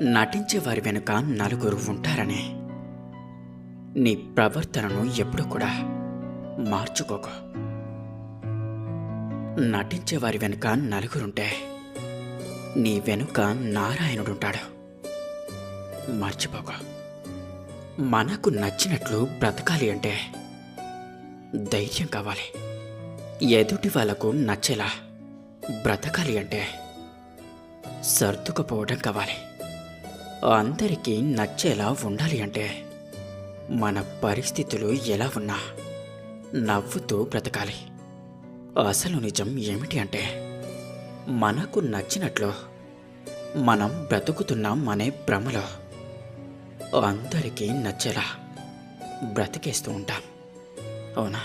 నటించే వారి వెనుక నలుగురు ఉంటారని. నీ ప్రవర్తనను ఎప్పుడూ కూడా మార్చుకోకు. నటించే వారి వెనుక నలుగురుంటే నీ వెనుక నారాయణుడుంటాడు. మర్చిపోకు. మనకు నచ్చినట్లు బ్రతకాలి అంటే ధైర్యం కావాలి. ఎదుటి వాళ్లకు నచ్చేలా బ్రతకాలి అంటే సర్దుకుపోవడం కావాలి. అందరికీ నచ్చేలా ఉండాలి అంటే మన పరిస్థితులు ఎలా ఉన్నా నవ్వుతూ బ్రతకాలి. అసలు నిజం ఏమిటి అంటే మనకు నచ్చినట్లు మనం బ్రతుకుతున్నాం అనే భ్రమలో అందరికీ నచ్చేలా బ్రతికేస్తూ ఉంటాం. అవునా?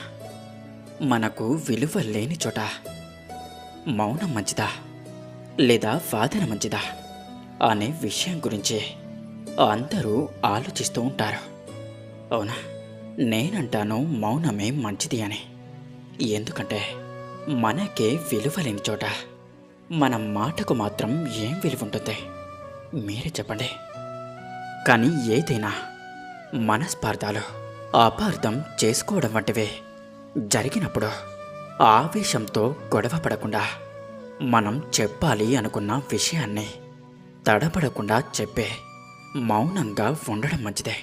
మనకు విలువ లేని చోట మౌనం మంచిదా లేదా వాదన మంచిదా అనే విషయం గురించి అందరూ ఆలోచిస్తూ ఉంటారు. అవునా? నేనంటాను మౌనమే మంచిది అని. ఎందుకంటే మనకే విలువ లేని చోట మన మాటకు మాత్రం ఏం విలువ ఉంటుంది? మీరే చెప్పండి. కానీ ఏదైనా మనస్పార్థాలు అపార్థం చేసుకోవడం వంటివి జరిగినప్పుడు ఆవేశంతో గొడవ పడకుండా మనం చెప్పాలి అనుకున్న విషయాన్ని తడబడకుండా చెప్పే మౌనంగా ఉండడం మంచిదే.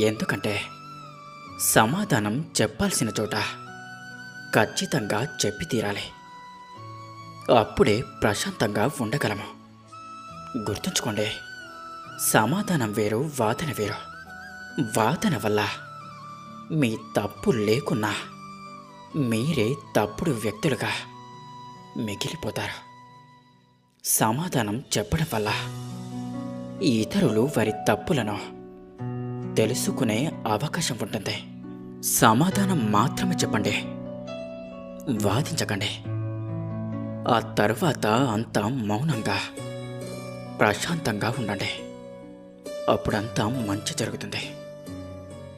ఎందుకంటే సమాధానం చెప్పాల్సిన చోట ఖచ్చితంగా చెప్పి తీరాలి. అప్పుడే ప్రశాంతంగా ఉండగలము. గుర్తుంచుకోండి, సమాధానం వేరు, వాదన వేరు. వాదన వల్ల మీ తప్పు లేకున్నా మీరే తప్పుడు వ్యక్తులుగా మిగిలిపోతారు. సమాధానం చెప్పడం వల్ల ఇతరులు వారి తప్పులను తెలుసుకునే అవకాశం ఉంటుంది. సమాధానం మాత్రమే చెప్పండి, వాదించకండి. ఆ తర్వాత అంతా మౌనంగా ప్రశాంతంగా ఉండండి. అప్పుడంతా మంచి జరుగుతుంది.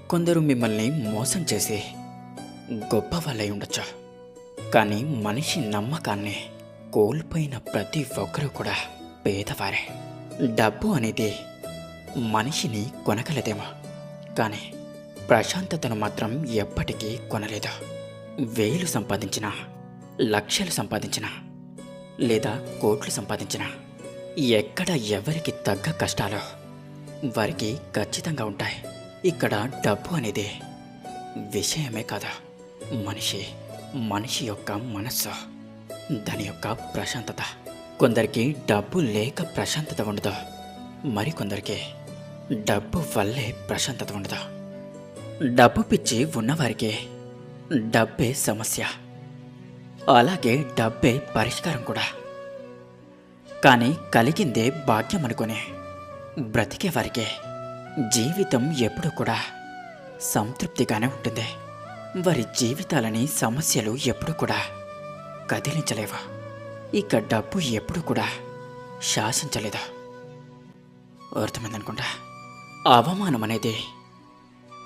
కొందరు మిమ్మల్ని మోసం చేసి గొప్ప వాళ్ళై ఉండొచ్చు. కానీ మనిషి నమ్మకాన్ని కోల్పోయిన ప్రతి ఒక్కరూ కూడా పేదవారే. డబ్బు అనేది మనిషిని కొనగలదేమో, కానీ ప్రశాంతతను మాత్రం ఎప్పటికీ కొనలేదు. వేలు సంపాదించినా, లక్షలు సంపాదించినా లేదా కోట్లు సంపాదించినా ఎక్కడ ఎవరికి తగ్గ కష్టాలు వారికి ఖచ్చితంగా ఉంటాయి. ఇక్కడ డబ్బు అనేది విషయమే కాదు, మనిషి యొక్క మనస్సు, దాని యొక్క ప్రశాంతత. కొందరికి డబ్బు లేక ప్రశాంతత ఉండదు, మరికొందరికి డబ్బు వల్లే ప్రశాంతత ఉండదు. డబ్బు పిచ్చి ఉన్నవారికి డబ్బే సమస్య, అలాగే డబ్బే పరిష్కారం కూడా. కానీ కలిగిందే భాగ్యం అనుకుని బ్రతికే వారికి జీవితం ఎప్పుడూ కూడా సంతృప్తిగానే ఉంటుంది. వారి జీవితాలని సమస్యలు ఎప్పుడూ కూడా కదిలించలేవు. ఇక డబ్బు ఎప్పుడూ కూడా శాసించలేదు. అర్థమైందనుకుంటా. అవమానం అనేది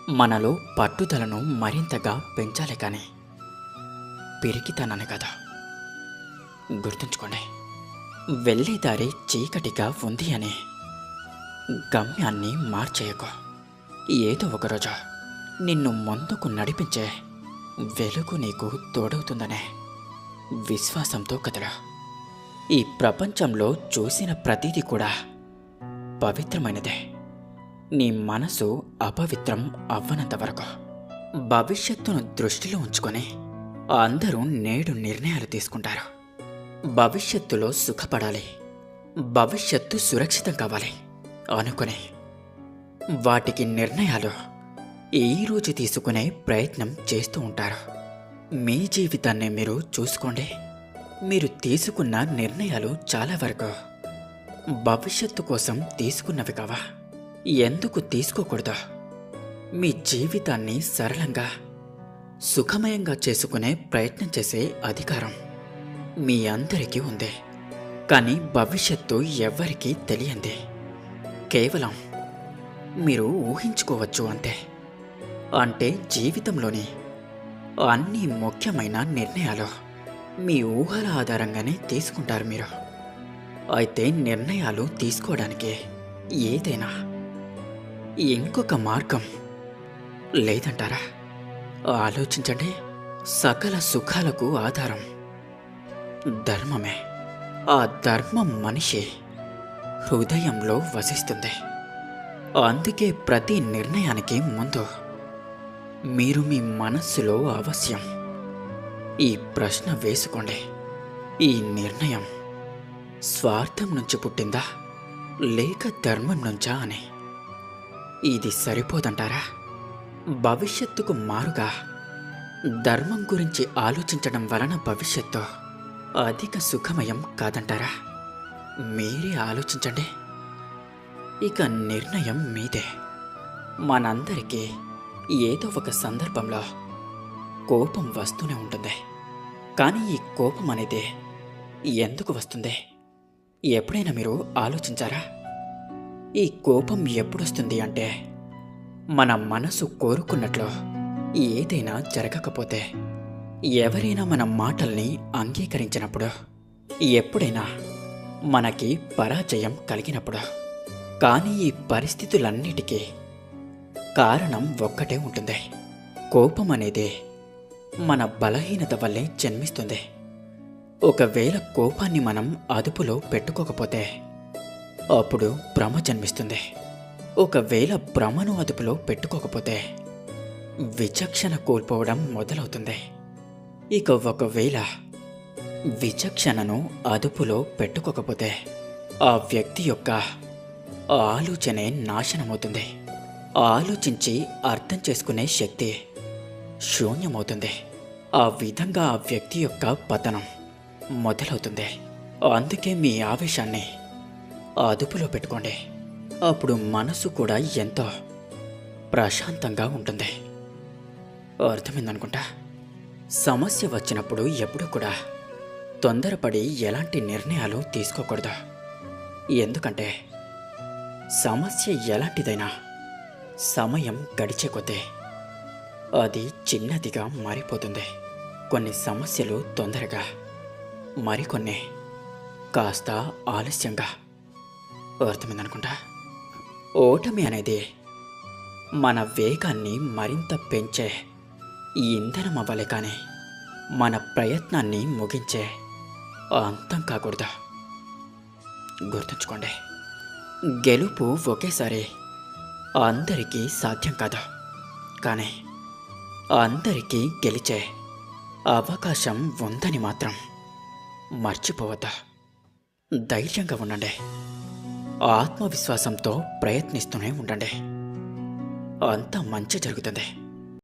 మనలో పట్టుదలను మరింతగా పెంచాలి, కానీ పిరికితనాన్ని కదా. గుర్తుంచుకోండి, వెళ్ళే దారి చీకటిగా ఉంది అని గమ్యాన్ని మార్చేయకు. ఏదో ఒకరోజు నిన్ను ముందుకు నడిపించే వెలుగు నీకు తోడవుతుందనే విశ్వాసంతో కదలు. ఈ ప్రపంచంలో చూసిన ప్రతిదీ కూడా పవిత్రమైనదే. నీ మనసు అపవిత్రం అవ్వనంత వరకు. భవిష్యత్తును దృష్టిలో ఉంచుకొని అందరూ నేడు నిర్ణయాలు తీసుకుంటారు. భవిష్యత్తులో సుఖపడాలి, భవిష్యత్తు సురక్షితం కావాలి అనుకుని వాటికి నిర్ణయాలు ఈరోజు తీసుకునే ప్రయత్నం చేస్తూ ఉంటారు. మీ జీవితాన్ని మీరు చూసుకోండి. మీరు తీసుకున్న నిర్ణయాలు చాలా వరకు భవిష్యత్తు కోసం తీసుకున్నవి కావా? ఎందుకు తీసుకోకూడదు? మీ జీవితాన్ని సరళంగా సుఖమయంగా చేసుకునే ప్రయత్నం చేసే అధికారం మీ అందరికీ ఉంది. కానీ భవిష్యత్తు ఎవ్వరికీ తెలియంది. కేవలం మీరు ఊహించుకోవచ్చు అంతే. అంటే జీవితంలోని అన్ని ముఖ్యమైన నిర్ణయాలు మీ ఊహల ఆధారంగానే తీసుకుంటారు మీరు. అయితే నిర్ణయాలు తీసుకోవడానికి ఏదైనా ఇంకొక మార్గం లేదంటారా? ఆలోచించండి. సకల సుఖాలకు ఆధారం ధర్మమే. ఆ ధర్మం మనిషి హృదయంలో వసిస్తుంది. అందుకే ప్రతి నిర్ణయానికి ముందు మీరు మీ మనస్సులో అవశ్యం ఈ ప్రశ్న వేసుకోండి: ఈ నిర్ణయం స్వార్థం నుంచి పుట్టిందా లేక ధర్మం నుంచా అని. ఇది సరిపోదంటారా? భవిష్యత్తుకు మారుగా ధర్మం గురించి ఆలోచించడం వలన భవిష్యత్తు అధిక సుఖమయం కాదంటారా? మీరే ఆలోచించండి. ఇక నిర్ణయం మీదే. మనందరికీ ఏదో ఒక సందర్భంలో కోపం వస్తూనే ఉంటుంది. కానీ ఈ కోపం అనేది ఎందుకు వస్తుంది? ఎప్పుడైనా మీరు ఆలోచించారా? ఈ కోపం ఎప్పుడొస్తుంది అంటే, మన మనసు కోరుకున్నట్లు ఏదైనా జరగకపోతే, ఎవరైనా మన మాటల్ని అంగీకరించినప్పుడు, ఎప్పుడైనా మనకి పరాజయం కలిగినప్పుడు. కానీ ఈ పరిస్థితులన్నిటికీ కారణం ఒక్కటే ఉంటుంది: కోపం అనేది మన బలహీనత వల్లే జన్మిస్తుంది. ఒకవేళ కోపాన్ని మనం అదుపులో పెట్టుకోకపోతే అప్పుడు భ్రమ జన్మిస్తుంది. ఒకవేళ భ్రమను అదుపులో పెట్టుకోకపోతే విచక్షణ కోల్పోవడం మొదలవుతుంది. ఇక ఒకవేళ విచక్షణను అదుపులో పెట్టుకోకపోతే ఆ వ్యక్తి యొక్క ఆలోచనే నాశనమవుతుంది. ఆలోచించి అర్థం చేసుకునే శక్తి శూన్యమవుతుంది. ఆ విధంగా ఆ వ్యక్తి యొక్క పతనం మొదలవుతుంది. అందుకే మీ ఆవేశాన్ని అదుపులో పెట్టుకోండి. అప్పుడు మనసు కూడా ఎంతో ప్రశాంతంగా ఉంటుంది. అర్థమైందనుకుంటా. సమస్య వచ్చినప్పుడు ఎప్పుడూ కూడా తొందరపడి ఎలాంటి నిర్ణయాలు తీసుకోకూడదు. ఎందుకంటే సమస్య ఎలాంటిదైనా సమయం గడిచే కొద్దీ అది చిన్నదిగా మారిపోతుంది. కొన్ని సమస్యలు తొందరగా, మరికొన్ని కాస్త ఆలస్యంగా. అర్థమైందనుకుంటా. ఓటమి అనేది మన వేగాన్ని మరింత పెంచే ఇంధనం అవ్వాలి, కానీ మన ప్రయత్నాన్ని ముగించే అంతం కాకూడదు. గుర్తుంచుకోండి, గెలుపు ఒకేసారి అందరికీ సాధ్యం కాదు, కానీ అందరికీ గెలిచే అవకాశం ఉందని మాత్రం మర్చిపోవద్దు. ధైర్యంగా ఉండండి. ఆత్మవిశ్వాసంతో ప్రయత్నిస్తూనే ఉండండి. అంతా మంచి జరుగుతుంది.